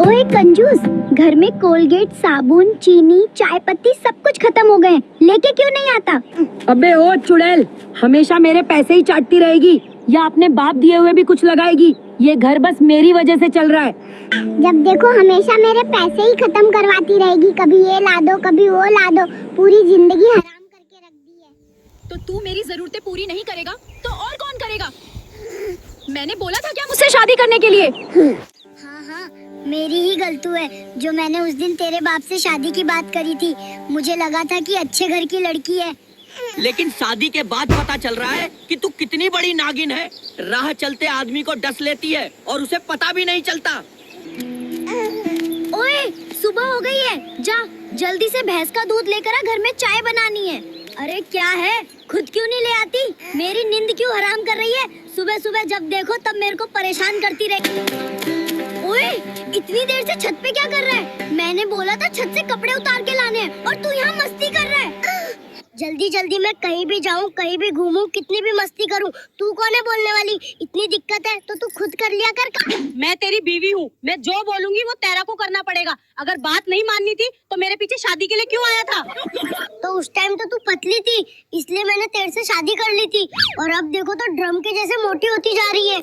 ओए कंजूस, घर में कोलगेट, साबुन, चीनी, चाय पत्ती सब कुछ खत्म हो गए, लेके क्यों नहीं आता? अबे ओ चुड़ैल, हमेशा मेरे पैसे ही चाटती रहेगी या अपने बाप दिए हुए भी कुछ लगाएगी? ये घर बस मेरी वजह से चल रहा है। जब देखो हमेशा मेरे पैसे ही खत्म करवाती रहेगी, कभी ये ला दो कभी वो ला दो, पूरी जिंदगी हराम करके रख दी है। तो तू मेरी जरूरतें पूरी नहीं करेगा तो और कौन करेगा? मैंने बोला था क्या मुझसे शादी करने के लिए? हाँ, मेरी ही गलती है जो मैंने उस दिन तेरे बाप से शादी की बात करी थी। मुझे लगा था कि अच्छे घर की लड़की है, लेकिन शादी के बाद पता चल रहा है कि तू कितनी बड़ी नागिन है। राह चलते आदमी को डस लेती है और उसे पता भी नहीं चलता। ओए सुबह हो गई है, जा जल्दी से भैंस का दूध लेकर आ, घर में चाय बनानी है। अरे क्या है, खुद क्यों नहीं ले आती? मेरी नींद क्यों हराम कर रही है? सुबह सुबह जब देखो तब मेरे को परेशान करती रहती। ओए इतनी देर से छत पे क्या कर रहा है? मैंने बोला था छत से कपड़े उतार के लाने हैं और तू यहाँ मस्ती कर रहा है। जल्दी जल्दी मैं कहीं भी जाऊँ, कहीं भी घूमूं, कितनी भी मस्ती करूँ, तू कौन है बोलने वाली? इतनी दिक्कत है तो तू खुद कर लिया कर। मैं तेरी बीवी हूँ, मैं जो बोलूंगी वो तेरा को करना पड़ेगा। अगर बात नहीं माननी थी तो मेरे पीछे शादी के लिए क्यों आया था? तो उस टाइम तो तू पतली थी, इसलिए मैंने तेरे से शादी कर ली थी, और अब देखो तो ड्रम के जैसे मोटी होती जा रही है।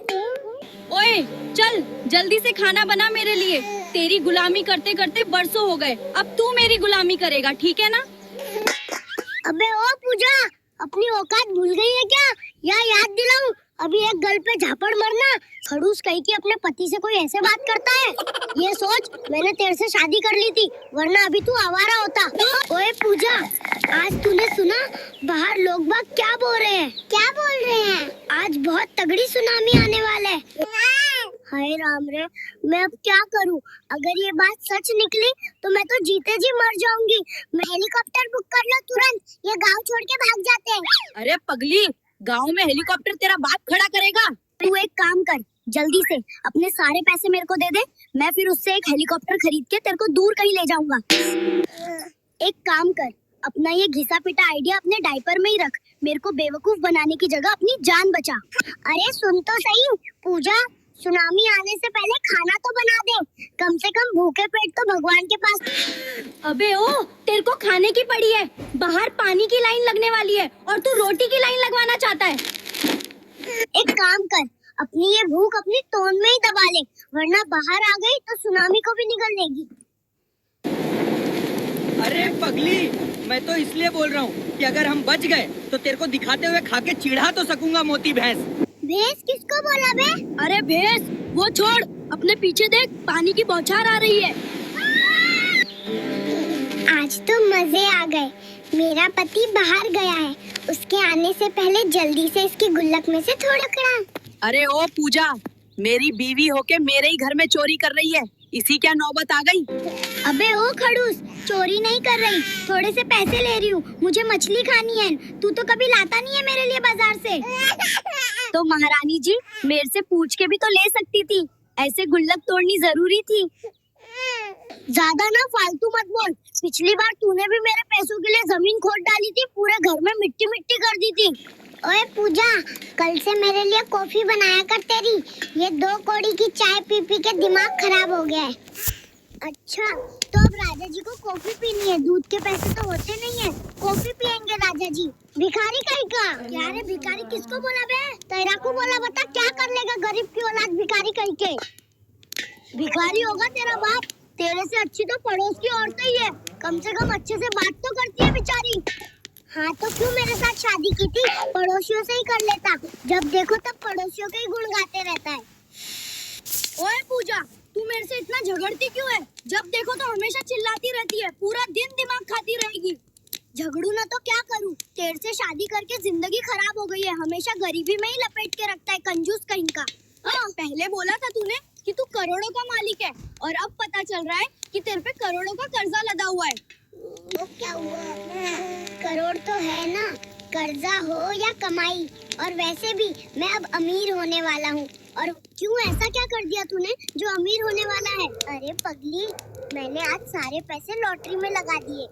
ओए चल जल्दी से खाना बना मेरे लिए। तेरी गुलामी करते करते बरसों हो गए, अब तू मेरी गुलामी करेगा, ठीक है ना? अबे ओ पूजा, अपनी औकात भूल गई है क्या? या याद दिलाऊं? अभी एक गल पे झापड़ मरना। खड़ूस कहीं कि अपने पति से कोई ऐसे बात करता है? ये सोच मैंने तेरे से शादी कर ली थी, वरना अभी तू आवारा होता। ओए पूजा, आज तूने सुना बाहर लोग बाग क्या बोल रहे हैं? क्या बोल रहे हैं? आज बहुत तगड़ी सुनामी आने वाला है। हाय राम रे, मैं अब क्या करूं? अगर ये बात सच निकली तो मैं तो जीते जी मर जाऊंगी। मैं हेलीकॉप्टर बुक कर लो तुरंत, ये गांव छोड़ के भाग जाते हैं। अरे पगली, गांव में हेलीकॉप्टर तेरा बाप खड़ा करेगा? तू एक काम कर, जल्दी से अपने सारे पैसे मेरे को दे दे, मैं फिर उससे एक हेलीकॉप्टर खरीद के तेरे को दूर कहीं ले जाऊंगा। एक काम कर, अपना ये घिसा पिटा आइडिया अपने डायपर में ही रख, मेरे को बेवकूफ बनाने की जगह अपनी जान बचा। अरे सुन तो सही पूजा, सुनामी आने से पहले खाना तो बना दे, कम से कम भूखे पेट तो भगवान के पास। अबे ओ, तेरे को खाने की पड़ी है, बाहर पानी की लाइन लगने वाली है और तू रोटी की लाइन लगवाना चाहता है। एक काम कर, अपनी ये भूख अपनी तोंद में ही दबा ले, वरना बाहर आ गई तो सुनामी को भी निगल लेगी। अरे पगली, मैं तो इसलिए बोल रहा हूँ कि अगर हम बच गए तो तेरे को दिखाते हुए खा के चिढ़ा तो सकूंगा मोती भैंस। भैंस किसको बोला बे? अरे भैंस वो छोड़, अपने पीछे देख, पानी की बौछार आ रही है। आज तो मजे आ गए, मेरा पति बाहर गया है, उसके आने से पहले जल्दी से इसकी गुल्लक में से थोड़ा कड़ा। अरे ओ पूजा, मेरी बीवी होके मेरे ही घर में चोरी कर रही है, इसी क्या नौबत आ गई? अबे ओ खड़ूस, चोरी नहीं कर रही, थोड़े से पैसे ले रही हूँ, मुझे मछली खानी है, तू तो कभी लाता नहीं है मेरे लिए बाजार से। तो महारानी जी, मेरे से पूछ के भी तो ले सकती थी, ऐसे गुल्लक तोड़नी जरूरी थी? ज्यादा ना फालतू मत बोल, पिछली बार तूने भी मेरे पैसों के लिए जमीन खोद डाली थी, पूरे घर में मिट्टी मिट्टी कर दी थी। ओए पूजा, कल से मेरे लिए कॉफी बनाया कर तेरी, ये 2 कौड़ी की चाय पी पी के दिमाग खराब हो गया है। अच्छा, तो अब राजा जी को कॉफी पीनी है, दूध के पैसे तो होते नहीं है, कॉफी पियेंगे राजा जी। भिखारी कहीं का? क्या रे भिखारी किसको बोला बे? तेरा को बोला, बता क्या कर लेगा गरीब की औलाद भिखारी कहीं के? भिखारी होगा तेरा बाप, तेरे से अच्छी तो पड़ोस की औरतें ही है, कम से कम अच्छे से बात तो करती है बेचारी। हाँ तो क्यों मेरे साथ शादी की थी, पड़ोसियों से ही कर लेता, जब देखो तब पड़ोसियों के ही गुण गाते रहता है। ओए पूजा, तू मेरे से इतना झगड़ती क्यों है? जब देखो तो हमेशा चिल्लाती रहती है, पूरा दिन दिमाग खाती रहेगी। झगड़ू ना तो क्या करूं, तेरे से शादी करके जिंदगी खराब हो गई है, हमेशा गरीबी में ही लपेट के रखता है कंजूस कहीं का। हाँ, पहले बोला था तूने कि तू करोड़ों का मालिक है, और अब पता चल रहा है कि तेरे पे करोड़ों का कर्जा लदा हुआ है। वो क्या हुआ? करोड़ तो है ना, कर्जा हो या कमाई, और वैसे भी मैं अब अमीर होने वाला हूँ। और क्यों, ऐसा क्या कर दिया तूने जो अमीर होने वाला है? अरे पगली, मैंने आज सारे पैसे लॉटरी में लगा दिए,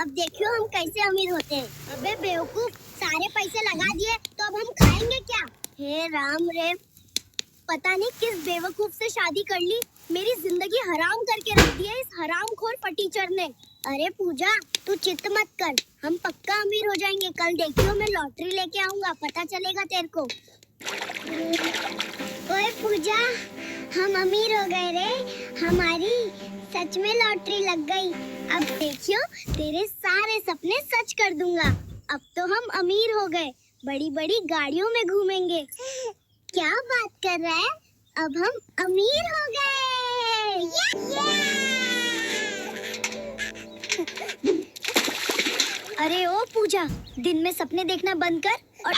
अब देखियो हम कैसे अमीर होते हैं। अबे बेवकूफ, सारे पैसे लगा दिए तो अब हम खाएंगे क्या? हे राम रे, पता नहीं किस बेवकूफ से शादी कर ली, मेरी जिंदगी हराम कर हरामखोर फटीचर ने। अरे पूजा, तू चित मत कर, हम पक्का अमीर हो जाएंगे। कल देखियो, मैं लॉटरी लेके आऊंगा, पता चलेगा तेरे को। ओए पूजा, हम अमीर हो गए रे, हमारी सच में लॉटरी लग गई। अब देखियो, तेरे सारे सपने सच कर दूंगा। अब तो हम अमीर हो गए, बड़ी बड़ी गाड़ियों में घूमेंगे। क्या बात कर रहा है? अब हम अमीर हो गए। अरे ओ पूजा, दिन में सपने देखना बंद कर और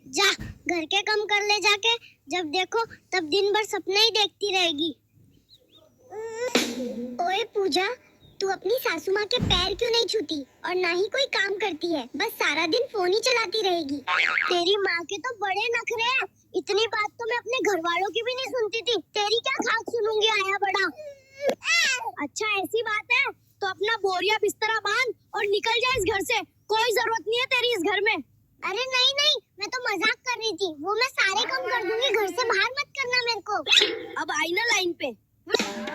जा घर के काम कर ले जाके। जब देखो तब दिन भर सपने ही देखती रहेगी। ओए पूजा, तू अपनी सासू माँ के पैर क्यों नहीं छूती और ना ही कोई काम करती है, बस सारा दिन फोन ही चलाती रहेगी। तेरी माँ के तो बड़े नखरे हैं, इतनी बात तो मैं अपने घर वालों की भी नहीं सुनती थी। तेरी क्या खाक सुनूंगी आया बड़ा। अच्छा ऐसी बात है तो अपना बोरिया बिस्तरा बांध और निकल जा इस घर से। कोई जरूरत नहीं है तेरी इस घर में। अरे नहीं नहीं, मैं तो मजाक कर रही थी। वो मैं सारे काम कर दूंगी, घर से बाहर मत करना मेरे को। अब आई ना लाइन पे।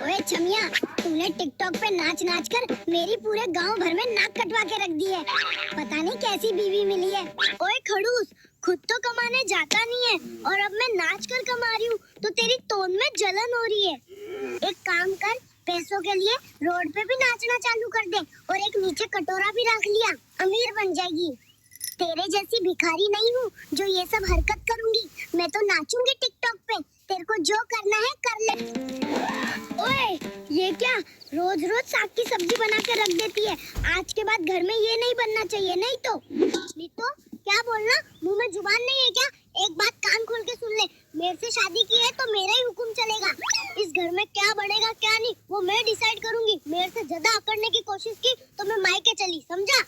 ओए छमिया, तूने टिकटॉक पे नाच नाच कर मेरी पूरे गांव भर में नाक कटवा के रख दी है। पता नहीं कैसी बीवी मिली है। ओए खड़ूस, खुद तो कमाने जाता नहीं है और अब मैं नाच कर कमा रही हूँ तो तेरी तोन में जलन हो रही है। एक काम कर, पैसों के लिए रोड पे भी नाचना चालू कर दे और एक नीचे कटोरा भी रख लिया, अमीर बन जाएगी। तेरे जैसी भिखारी नहीं हूँ जो ये सब हरकत करूंगी। मैं तो नाचूंगी टिकटॉक पे, तेरे को जो करना है कर ले। ओए ये क्या, रोज रोज साग की सब्जी बना के रख देती है। आज के बाद घर में ये नहीं बनना चाहिए। नहीं तो क्या बोलना, मुंह में जुबान नहीं है क्या? एक बात कान खोल के सुन ले, मेरे से शादी की है तो मेरा ही हुक्म चलेगा। इस घर में क्या बढ़ेगा क्या नहीं वो मैं डिसाइड करूंगी। मेरे से ज्यादा अकड़ने की कोशिश की तो मैं मायके चली, समझा?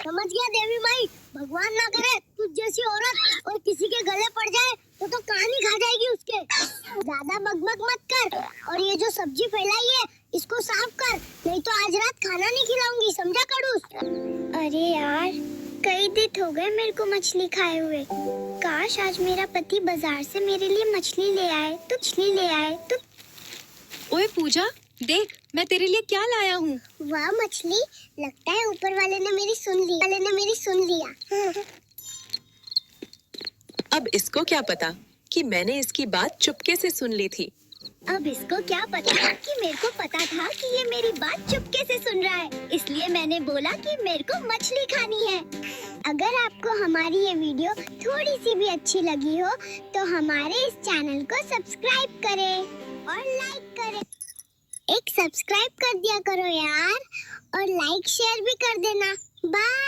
समझ गया देवी माई? भगवान ना करे तुझ जैसी औरत और किसी के गले पड़ जाए तो कहानी खा जाएगी उसके। ज्यादा बकबक मत कर और ये जो सब्जी फैलाई है इसको साफ कर, नहीं तो आज रात खाना नहीं खिलाऊंगी, समझा खड़ूस? अरे यार, कई दिन हो गए मेरे को मछली खाए हुए। काश आज मेरा पति बाजार से मेरे लिए मछली ले आए तो। ओए पूजा, देख मैं तेरे लिए क्या लाया हूँ। वाह मछली, लगता है ऊपर वाले ने मेरी सुन लिया। अब इसको क्या पता कि मैंने इसकी बात चुपके से सुन ली थी। अब इसको क्या पता कि मेरे को पता था कि ये मेरी बात चुपके से सुन रहा है, इसलिए मैंने बोला कि मेरे को मछली खानी है। अगर आपको हमारी ये वीडियो थोड़ी सी भी अच्छी लगी हो तो हमारे इस चैनल को सब्सक्राइब करें और लाइक करें। एक सब्सक्राइब कर दिया करो यार और लाइक शेयर भी कर देना। बाय।